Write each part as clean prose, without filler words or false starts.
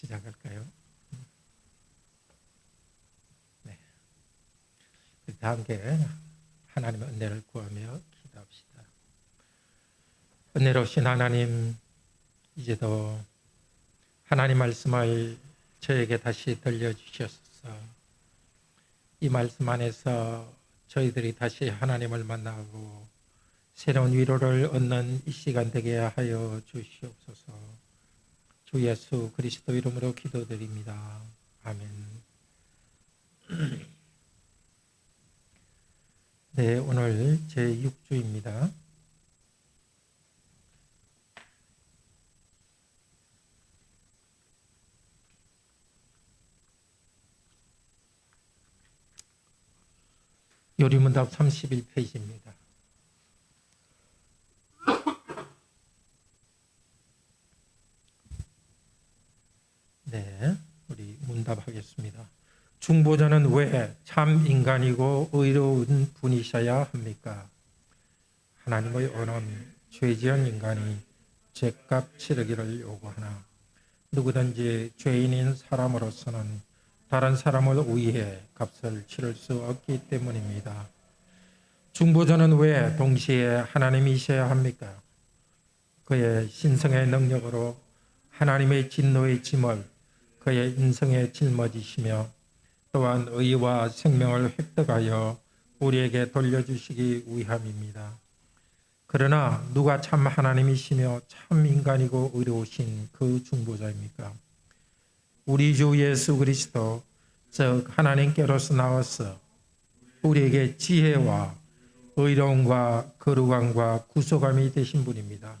시작할까요? 네. 다 함께 하나님의 은혜를 구하며 기도합시다. 은혜로우신 하나님, 이제도 하나님 말씀을 저에게 다시 들려주셨소서. 이 말씀 안에서 저희들이 다시 하나님을 만나고 새로운 위로를 얻는 이 시간 되게 하여 주시옵소서. 주 예수 그리스도 이름으로 기도드립니다. 아멘. 네, 오늘 제6주입니다. 요리문답 31페이지입니다. 네, 우리 문답하겠습니다. 중보자는 왜 참 인간이고 의로운 분이셔야 합니까? 하나님의 언어는 죄지은 인간이 죄값 치르기를 요구하나 누구든지 죄인인 사람으로서는 다른 사람을 위해 값을 치를 수 없기 때문입니다. 중보자는 왜 동시에 하나님이셔야 합니까? 그의 신성의 능력으로 하나님의 진노의 짐을 그의 인성에 짊어지시며 또한 의와 생명을 획득하여 우리에게 돌려주시기 위함입니다. 그러나 누가 참 하나님이시며 참 인간이고 의로우신 그 중보자입니까? 우리 주 예수 그리스도 즉 하나님께로서 나와서 우리에게 지혜와 의로움과 거룩함과 구속함이 되신 분입니다.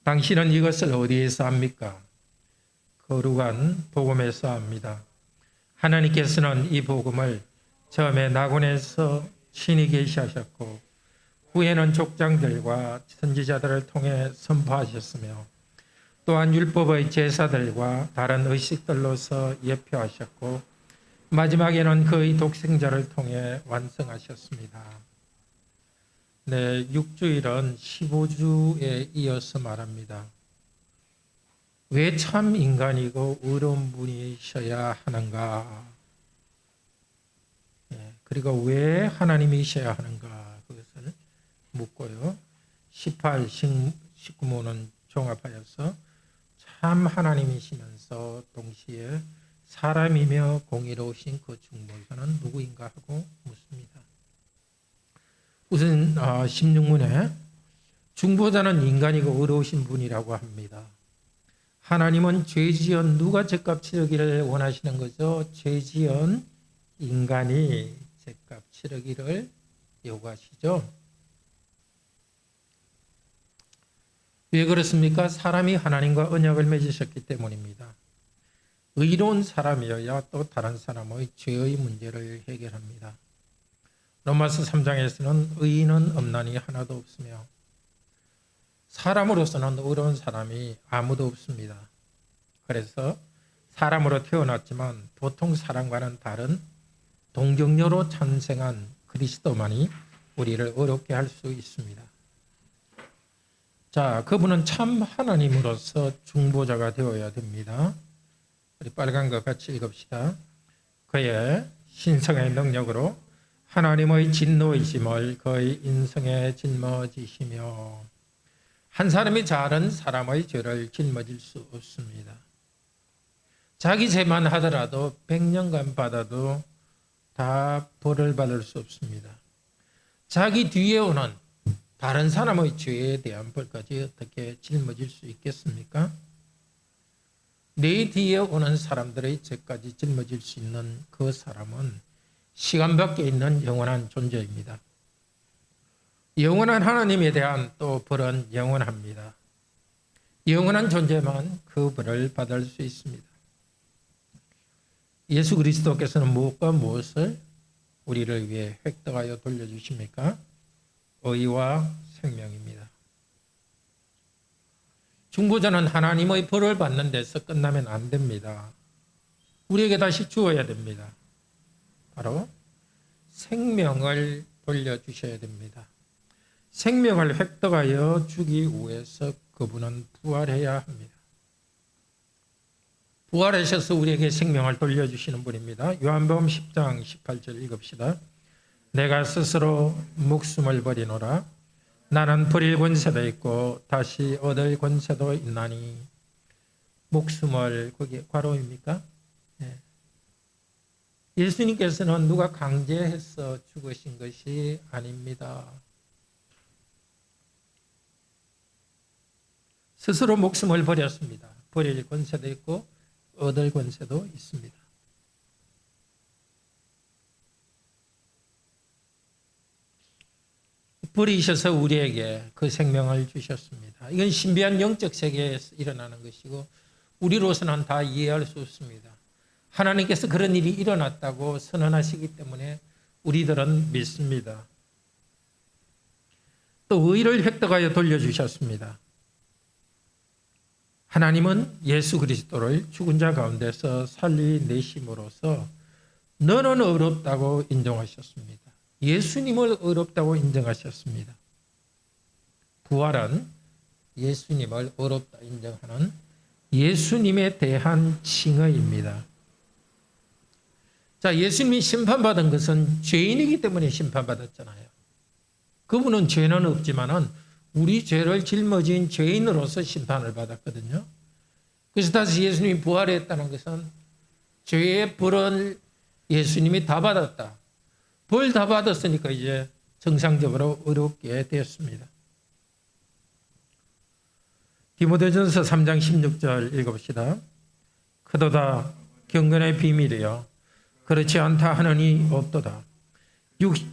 당신은 이것을 어디에서 합니까? 거룩한 복음에서 합니다. 하나님께서는 이 복음을 처음에 낙원에서 신이 계시하셨고 후에는 족장들과 선지자들을 통해 선포하셨으며 또한 율법의 제사들과 다른 의식들로서 예표하셨고 마지막에는 그의 독생자를 통해 완성하셨습니다. 네, 6주일은 15주에 이어서 말합니다. 왜 참 인간이고 의로운 분이셔야 하는가? 네, 그리고 왜 하나님이셔야 하는가? 그것을 묻고요. 18, 19문은 종합하여서 참 하나님이시면서 동시에 사람이며 공의로우신 그 중보자는 누구인가 하고 묻습니다. 우선 16문에 중보자는 인간이고 의로우신 분이라고 합니다. 하나님은 죄지은 누가 죄값 치르기를 원하시는 거죠? 죄지은 인간이 죄값 치르기를 요구하시죠. 왜 그렇습니까? 사람이 하나님과 언약을 맺으셨기 때문입니다. 의로운 사람이어야 또 다른 사람의 죄의 문제를 해결합니다. 로마서 3장에서는 의인은 없나니 하나도 없으며 사람으로서는 의로운 사람이 아무도 없습니다. 그래서 사람으로 태어났지만 보통 사람과는 다른 동정녀로 탄생한 그리스도만이 우리를 의롭게 할 수 있습니다. 자, 그분은 참 하나님으로서 중보자가 되어야 됩니다. 우리 빨간 것 같이 읽읍시다. 그의 신성의 능력으로 하나님의 진노이심을 그의 인성에 짊어지시며 한 사람이 다른 사람의 죄를 짊어질 수 없습니다. 자기 죄만 하더라도 100년간 받아도 다 벌을 받을 수 없습니다. 자기 뒤에 오는 다른 사람의 죄에 대한 벌까지 어떻게 짊어질 수 있겠습니까? 내 뒤에 오는 사람들의 죄까지 짊어질 수 있는 그 사람은 시간 밖에 있는 영원한 존재입니다. 영원한 하나님에 대한 또 벌은 영원합니다. 영원한 존재만 그 벌을 받을 수 있습니다. 예수 그리스도께서는 무엇과 무엇을 우리를 위해 획득하여 돌려주십니까? 의와 생명입니다. 중보자는 하나님의 벌을 받는 데서 끝나면 안 됩니다. 우리에게 다시 주어야 됩니다. 바로 생명을 돌려주셔야 됩니다. 생명을 획득하여 주기 위해서 그분은 부활해야 합니다. 부활하셔서 우리에게 생명을 돌려주시는 분입니다. 요한복음 10장 18절 읽읍시다. 내가 스스로 목숨을 버리노라. 나는 버릴 권세도 있고 다시 얻을 권세도 있나니. 목숨을, 거기 괄호입니까? 네. 예수님께서는 누가 강제해서 죽으신 것이 아닙니다. 스스로 목숨을 버렸습니다. 버릴 권세도 있고 얻을 권세도 있습니다. 버리셔서 우리에게 그 생명을 주셨습니다. 이건 신비한 영적 세계에서 일어나는 것이고 우리로서는 다 이해할 수 없습니다. 하나님께서 그런 일이 일어났다고 선언하시기 때문에 우리들은 믿습니다. 또 의를 획득하여 돌려주셨습니다. 하나님은 예수 그리스도를 죽은 자 가운데서 살리내심으로써 너는 의롭다고 인정하셨습니다. 예수님을 의롭다고 인정하셨습니다. 부활은 예수님을 의롭다 인정하는 예수님에 대한 칭의입니다. 자, 예수님이 심판받은 것은 죄인이기 때문에 심판받았잖아요. 그분은 죄는 없지만은 우리 죄를 짊어진 죄인으로서 심판을 받았거든요. 그래서 다시 예수님이 부활했다는 것은 죄의 벌을 예수님이 다 받았다. 벌 다 받았으니까 이제 정상적으로 의롭게 되었습니다. 디모데전서 3장 16절 읽읍시다. 그도다 경건의 비밀이여 그렇지 않다 하느니 없도다.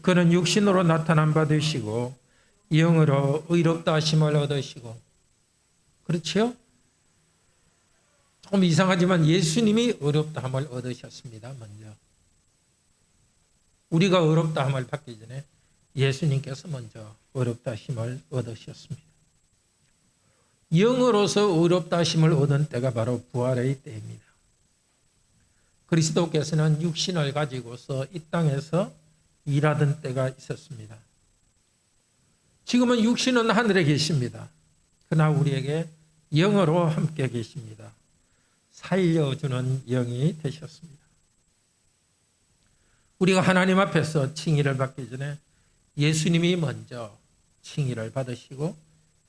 그는 육신으로 나타난 바 되시고 영으로 의롭다 하심을 얻으시고. 그렇지요? 조금 이상하지만 예수님이 의롭다 함을 얻으셨습니다. 먼저 우리가 의롭다 함을 받기 전에 예수님께서 먼저 의롭다 하심을 얻으셨습니다. 영으로서 의롭다 하심을 얻은 때가 바로 부활의 때입니다. 그리스도께서는 육신을 가지고서 이 땅에서 일하던 때가 있었습니다. 지금은 육신은 하늘에 계십니다. 그러나 우리에게 영으로 함께 계십니다. 살려주는 영이 되셨습니다. 우리가 하나님 앞에서 칭의를 받기 전에 예수님이 먼저 칭의를 받으시고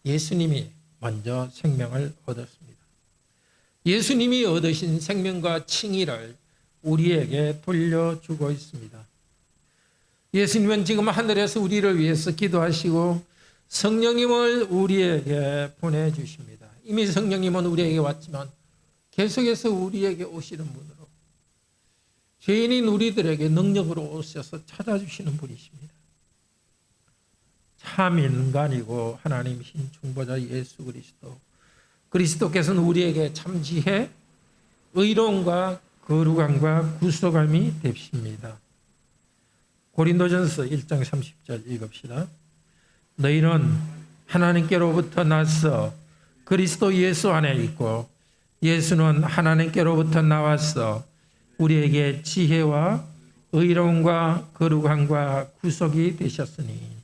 예수님이 먼저 생명을 얻었습니다. 예수님이 얻으신 생명과 칭의를 우리에게 돌려주고 있습니다. 예수님은 지금 하늘에서 우리를 위해서 기도하시고 성령님을 우리에게 보내주십니다. 이미 성령님은 우리에게 왔지만 계속해서 우리에게 오시는 분으로 죄인인 우리들에게 능력으로 오셔서 찾아주시는 분이십니다. 참 인간이고 하나님이신 중보자 예수 그리스도. 그리스도께서는 우리에게 참 지혜, 의로움과 거룩함과 구속함이 되십니다. 고린도전서 1장 30절 읽읍시다. 너희는 하나님께로부터 나서 그리스도 예수 안에 있고 예수는 하나님께로부터 나와서 우리에게 지혜와 의로움과 거룩함과 구속이 되셨으니.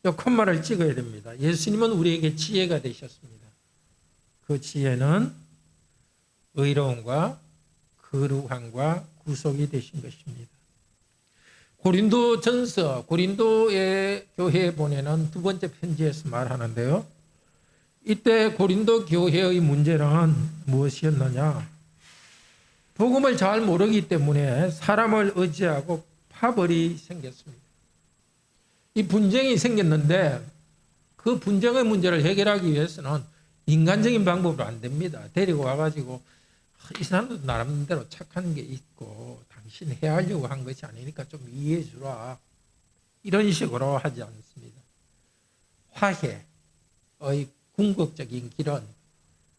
이 콤마를 찍어야 됩니다. 예수님은 우리에게 지혜가 되셨습니다. 그 지혜는 의로움과 거룩함과 구속이 되신 것입니다. 고린도전서, 고린도의 교회에 보내는 두 번째 편지에서 말하는데요. 이때 고린도 교회의 문제는 무엇이었느냐? 복음을 잘 모르기 때문에 사람을 의지하고 파벌이 생겼습니다. 이 분쟁이 생겼는데 그 분쟁의 문제를 해결하기 위해서는 인간적인 방법으로 안 됩니다. 데리고 와가지고 이 사람도 나름대로 착한 게 있고 당신 해하려고 한 것이 아니니까 좀 이해해 주라. 이런 식으로 하지 않습니다. 화해의 궁극적인 길은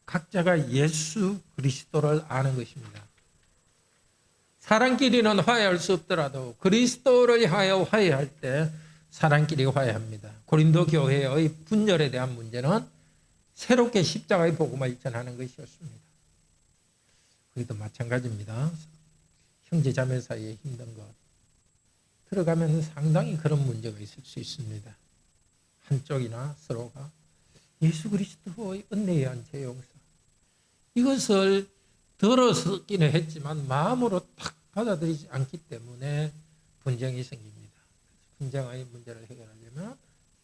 각자가 예수 그리스도를 아는 것입니다. 사람끼리는 화해할 수 없더라도 그리스도를 향하여 화해할 때 사람끼리 화해합니다. 고린도 교회의 분열에 대한 문제는 새롭게 십자가의 복음을 전하는 것이었습니다. 거기도 마찬가지입니다. 형제 자매 사이에 힘든 것 들어가면 상당히 그런 문제가 있을 수 있습니다. 한쪽이나 서로가 예수 그리스도의 은혜에 의한 제 용서 이것을 들었기는 했지만 마음으로 딱 받아들이지 않기 때문에 분쟁이 생깁니다. 분쟁의 문제를 해결하려면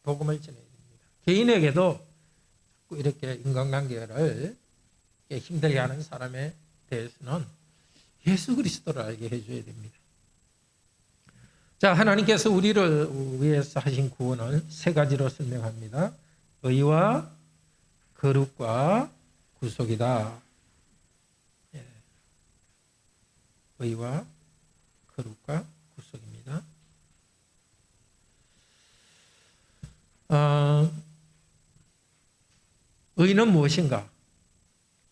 복음을 전해야 됩니다. 개인에게도 이렇게 인간관계를 힘들게 하는 사람에 대해서는 예수 그리스도를 알게 해줘야 됩니다. 자, 하나님께서 우리를 위해서 하신 구원을 세 가지로 설명합니다. 의와 거룩과 구속이다. 의와 거룩과 구속입니다. 의는 무엇인가?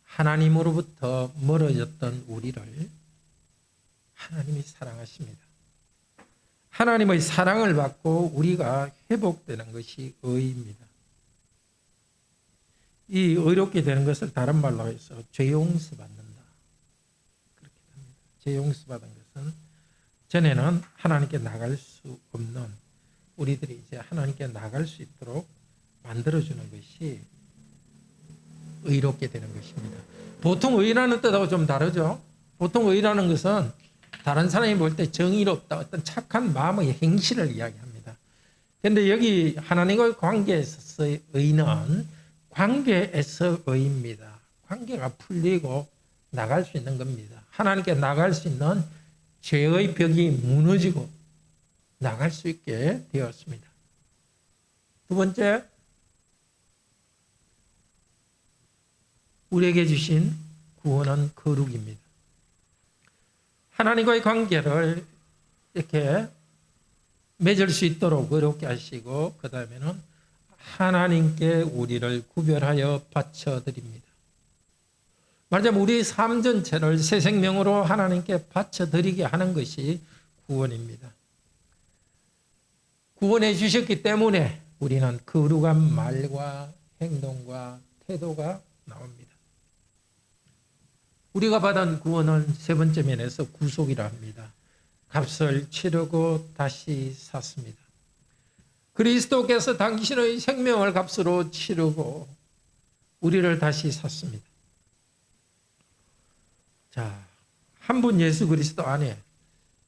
하나님으로부터 멀어졌던 우리를 하나님이 사랑하십니다. 하나님의 사랑을 받고 우리가 회복되는 것이 의입니다. 이 의롭게 되는 것을 다른 말로 해서 죄 용서받는다. 그렇게 합니다. 죄 용서받은 것은 전에는 하나님께 나갈 수 없는 우리들이 이제 하나님께 나갈 수 있도록 만들어주는 것이 의롭게 되는 것입니다. 보통 의라는 뜻하고 좀 다르죠. 보통 의라는 것은 다른 사람이 볼 때 정의롭다, 어떤 착한 마음의 행실을 이야기합니다. 그런데 여기 하나님과의 관계에서의 의는 관계에서 의입니다. 관계가 풀리고 나갈 수 있는 겁니다. 하나님께 나갈 수 있는 죄의 벽이 무너지고 나갈 수 있게 되었습니다. 두 번째, 우리에게 주신 구원은 거룩입니다. 하나님과의 관계를 이렇게 맺을 수 있도록 어렵게 하시고 그 다음에는 하나님께 우리를 구별하여 바쳐드립니다. 말하자면 우리의 삶 전체를 새 생명으로 하나님께 바쳐드리게 하는 것이 구원입니다. 구원해 주셨기 때문에 우리는 거룩한 말과 행동과 태도가 나옵니다. 우리가 받은 구원은 세 번째 면에서 구속이라 합니다. 값을 치르고 다시 샀습니다. 그리스도께서 당신의 생명을 값으로 치르고 우리를 다시 샀습니다. 자, 한 분 예수 그리스도 안에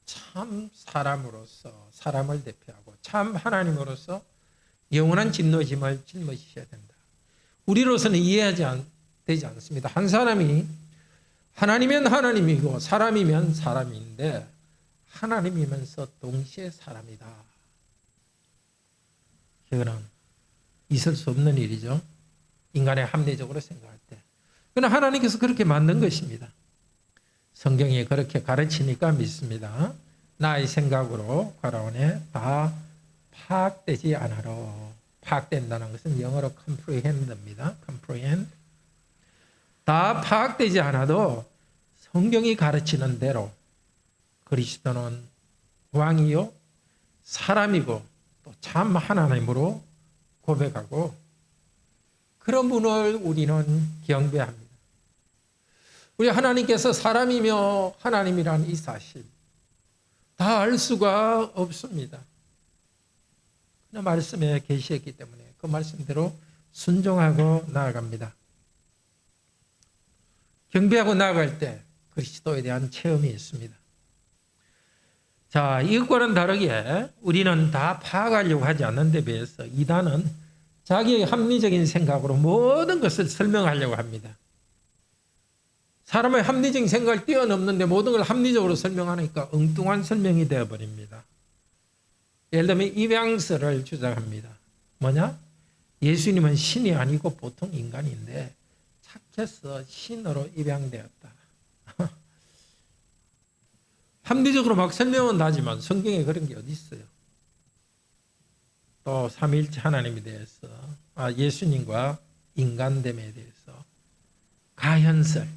참 사람으로서 사람을 대표하고 참 하나님으로서 영원한 진노심을 짊어지셔야 된다. 우리로서는 되지 않습니다. 한 사람이 하나님이면 하나님이고 사람이면 사람인데 하나님이면서 동시에 사람이다. 이거는 있을 수 없는 일이죠. 인간의 합리적으로 생각할 때. 그러나 하나님께서 그렇게 만든 것입니다. 성경이 그렇게 가르치니까 믿습니다. 나의 생각으로 가라오네 다 파악되지 않아로. 파악된다는 것은 영어로 comprehend입니다. comprehend. 다 파악되지 않아도 성경이 가르치는 대로 그리스도는 왕이요 사람이고 또 참 하나님으로 고백하고 그런 분을 우리는 경배합니다. 우리 하나님께서 사람이며 하나님이라는 이 사실 다 알 수가 없습니다. 그냥 말씀에 계시했기 때문에 그 말씀대로 순종하고 나아갑니다. 경배하고 나아갈 때 그리스도에 대한 체험이 있습니다. 자, 이것과는 다르게 우리는 다 파악하려고 하지 않는 데 비해서 이단은 자기의 합리적인 생각으로 모든 것을 설명하려고 합니다. 사람의 합리적인 생각을 뛰어넘는데 모든 걸 합리적으로 설명하니까 엉뚱한 설명이 되어버립니다. 예를 들면 입양설을 주장합니다. 뭐냐? 예수님은 신이 아니고 보통 인간인데 착해서 신으로 입양되었다. 합리적으로 막 설명은 나지만 성경에 그런 게 어디 있어요? 또 삼위일체 하나님에 대해서 예수님과 인간됨에 대해서 가현설.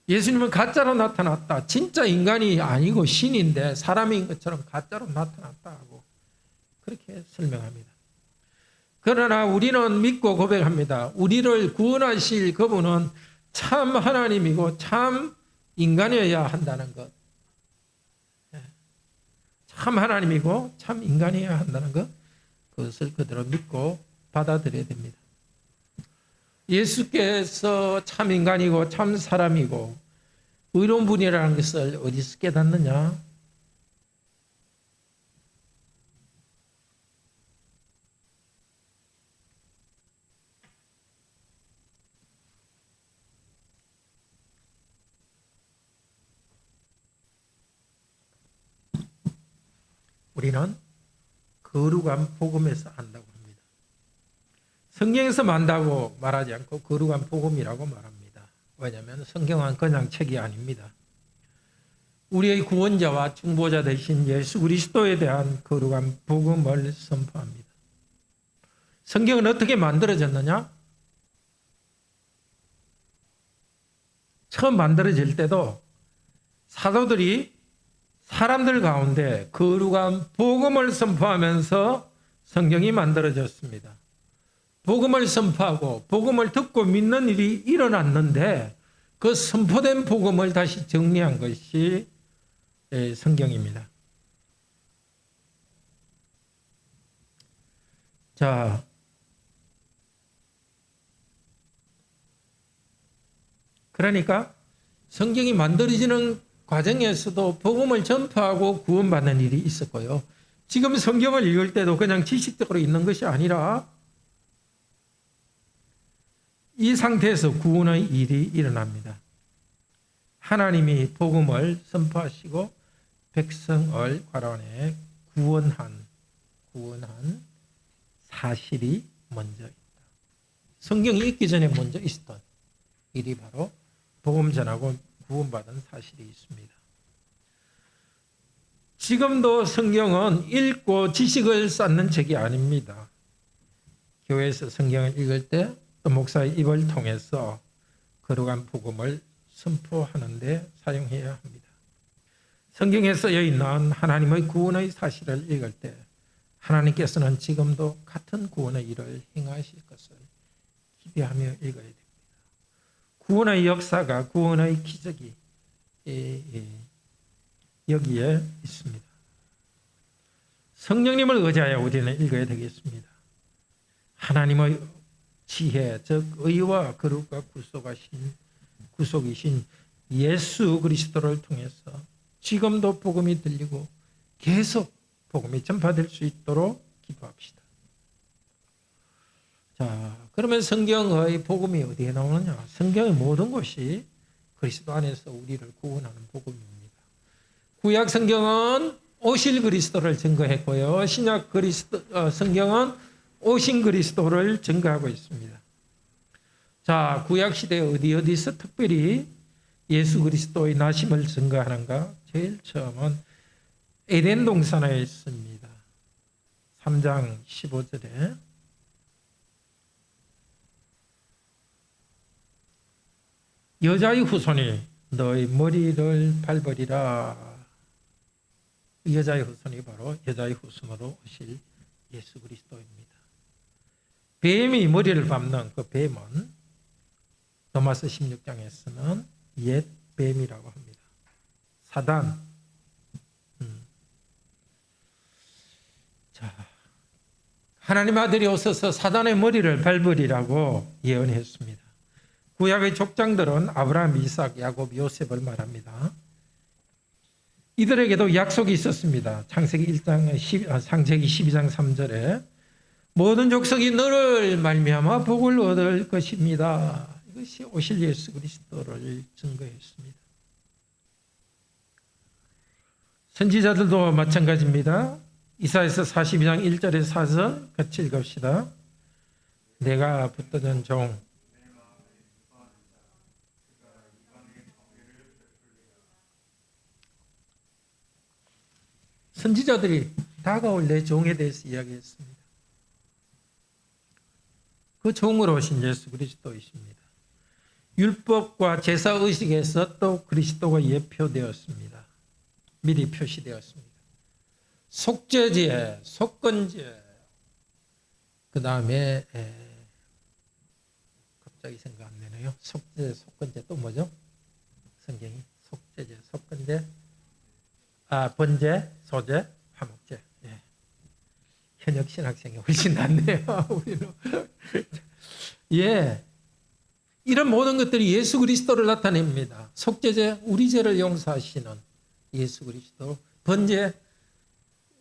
예수님은 가짜로 나타났다. 진짜 인간이 아니고 신인데 사람인 것처럼 가짜로 나타났다 하고 그렇게 설명합니다. 그러나 우리는 믿고 고백합니다. 우리를 구원하실 그분은 참 하나님이고 참 인간이어야 한다는 것. 참 하나님이고 참 인간이어야 한다는 것. 그것을 그대로 믿고 받아들여야 됩니다. 예수께서 참 인간이고 참 사람이고 의로운 분이라는 것을 어디서 깨닫느냐? 우리는 거룩한 복음에서 안다고 합니다. 성경에서 만다고 말하지 않고 거룩한 복음이라고 말합니다. 왜냐하면 성경은 그냥 책이 아닙니다. 우리의 구원자와 중보자 되신 예수 그리스도에 대한 거룩한 복음을 선포합니다. 성경은 어떻게 만들어졌느냐? 처음 만들어질 때도 사도들이 사람들 가운데 거룩한 복음을 선포하면서 성경이 만들어졌습니다. 복음을 선포하고 복음을 듣고 믿는 일이 일어났는데 그 선포된 복음을 다시 정리한 것이 성경입니다. 자, 그러니까 성경이 만들어지는 과정에서도 복음을 전파하고 구원받는 일이 있었고요. 지금 성경을 읽을 때도 그냥 지식적으로 읽는 것이 아니라 이 상태에서 구원의 일이 일어납니다. 하나님이 복음을 선포하시고 백성을 괄호안에 구원한 사실이 먼저 있다. 성경이 있기 전에 먼저 있었던 일이 바로 복음 전하고 구원받은 사실이 있습니다. 지금도 성경은 읽고 지식을 쌓는 책이 아닙니다. 교회에서 성경을 읽을 때 또 목사의 입을 통해서 거룩한 복음을 선포하는 데 사용해야 합니다. 성경에 쓰여 있는 하나님의 구원의 사실을 읽을 때 하나님께서는 지금도 같은 구원의 일을 행하실 것을 기대하며 읽어야 됩니다. 구원의 역사가, 구원의 기적이 여기에 있습니다. 성령님을 의지하여 우리는 읽어야 되겠습니다. 하나님의 지혜, 즉 의와 거룩과 구속이신 예수 그리스도를 통해서 지금도 복음이 들리고 계속 복음이 전파될 수 있도록 기도합시다. 자, 그러면 성경의 복음이 어디에 나오느냐? 성경의 모든 것이 그리스도 안에서 우리를 구원하는 복음입니다. 구약 성경은 오실 그리스도를 증거했고요. 신약 성경은 오신 그리스도를 증거하고 있습니다. 자, 구약 시대 어디서 특별히 예수 그리스도의 나심을 증거하는가? 제일 처음은 에덴 동산에 있습니다. 3장 15절에 여자의 후손이 너의 머리를 밟으리라. 여자의 후손이 바로 여자의 후손으로 오실 예수 그리스도입니다. 뱀이 머리를 밟는 그 뱀은 로마서 16장에서는 옛 뱀이라고 합니다. 사단. 자, 하나님 아들이 오셔서 사단의 머리를 밟으리라고 예언했습니다. 구약의 족장들은 아브라함, 이삭, 야곱, 요셉을 말합니다. 이들에게도 약속이 있었습니다. 창세기 12장 3절에 모든 족속이 너를 말미암아 복을 얻을 것입니다. 이것이 오실 예수 그리스도를 증거했습니다. 선지자들도 마찬가지입니다. 이사야서 42장 1절에 4절 같이 읽읍시다. 내가 붙들던 종 선지자들이 다가올 내 종에 대해서 이야기했습니다. 그 종으로 오신 예수 그리스도이십니다. 율법과 제사의식에서 또 그리스도가 예표되었습니다. 미리 표시되었습니다. 속죄제, 속건제, 그 다음에 갑자기 생각 안 나네요. 속죄, 속건제 또 뭐죠? 성경이 속죄제, 속건제, 번제, 소제, 화목제. 예. 현역 신학생이 훨씬 낫네요. 우리는. 예. 이런 모든 것들이 예수 그리스도를 나타냅니다. 속죄제, 우리 죄를 용서하시는 예수 그리스도, 번제,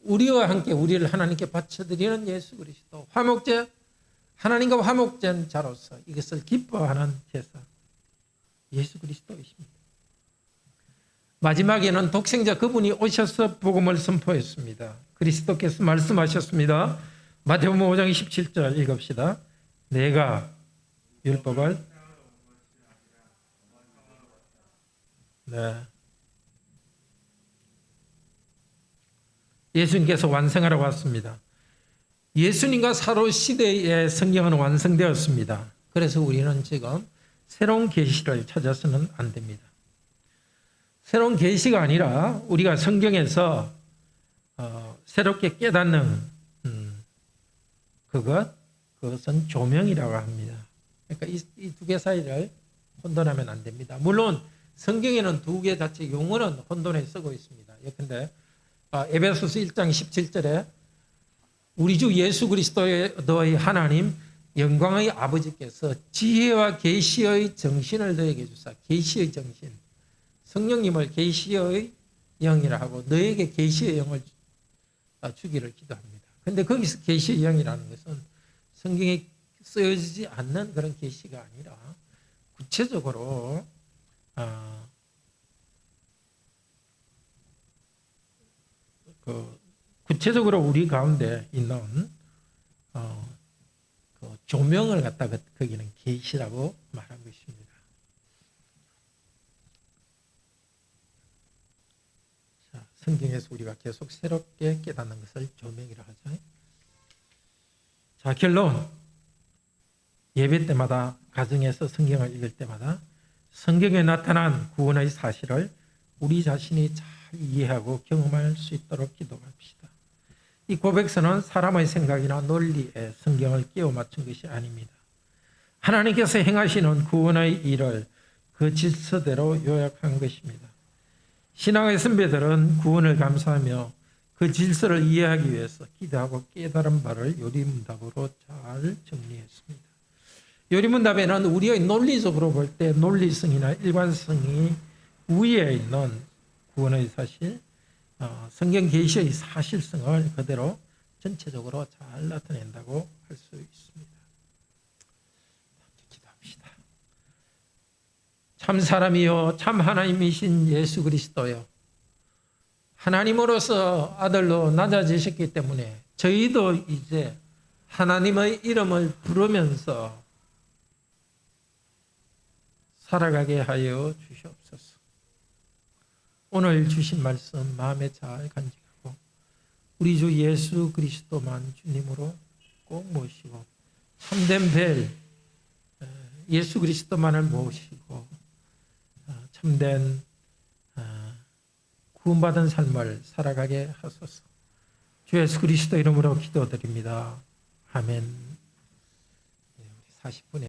우리와 함께 우리를 하나님께 바쳐드리는 예수 그리스도, 화목제, 하나님과 화목된 자로서 이것을 기뻐하는 제사, 예수 그리스도이십니다. 마지막에는 독생자 그분이 오셔서 복음을 선포했습니다. 그리스도께서 말씀하셨습니다. 마태복음 5장 27절 읽읍시다. 내가 율법을 예수님께서 완성하러 왔습니다. 예수님과 사로 시대의 성경은 완성되었습니다. 그래서 우리는 지금 새로운 계시를 찾아서는 안 됩니다. 새로운 계시가 아니라 우리가 성경에서 새롭게 깨닫는 그것은 조명이라고 합니다. 그러니까 이 두 개 사이를 혼돈하면 안 됩니다. 물론 성경에는 두 개 자체 용어는 혼돈에 쓰고 있습니다. 예컨대 에베소서 1장 17절에 우리 주 예수 그리스도의 하나님 영광의 아버지께서 지혜와 계시의 정신을 너에게 주사, 계시의 정신, 성령님을 계시의 영이라 하고 너에게 계시의 영을 주기를 기도합니다. 그런데 거기서 계시의 영이라는 것은 성경에 쓰여지지 않는 그런 계시가 아니라 구체적으로 구체적으로 우리 가운데 있는 그 조명을 갖다가 거기는 계시라고 말한 것입니다. 자, 성경에서 우리가 계속 새롭게 깨닫는 것을 조명이라 하죠. 자, 결론. 예배 때마다 가정에서 성경을 읽을 때마다 성경에 나타난 구원의 사실을 우리 자신이 잘 이해하고 경험할 수 있도록 기도합시다. 이 고백서는 사람의 생각이나 논리에 성경을 끼워 맞춘 것이 아닙니다. 하나님께서 행하시는 구원의 일을 그 질서대로 요약한 것입니다. 신앙의 선배들은 구원을 감사하며 그 질서를 이해하기 위해서 기도하고 깨달은 바를 요리문답으로 잘 정리했습니다. 요리문답에는 우리의 논리적으로 볼 때 논리성이나 일관성이 위에 있는 구원의 사실, 성경 계시의 사실성을 그대로 전체적으로 잘 나타낸다고 할 수 있습니다. 기도합시다. 참 사람이요 참 하나님이신 예수 그리스도요, 하나님으로서 아들로 낮아지셨기 때문에 저희도 이제 하나님의 이름을 부르면서 살아가게 하여 주시옵소서. 오늘 주신 말씀 마음에 잘 간직하고 우리 주 예수 그리스도만 주님으로 꼭 모시고 참된 벨 예수 그리스도만을 모시고 참된 구원받은 삶을 살아가게 하소서. 주 예수 그리스도 이름으로 기도드립니다. 아멘. 40분에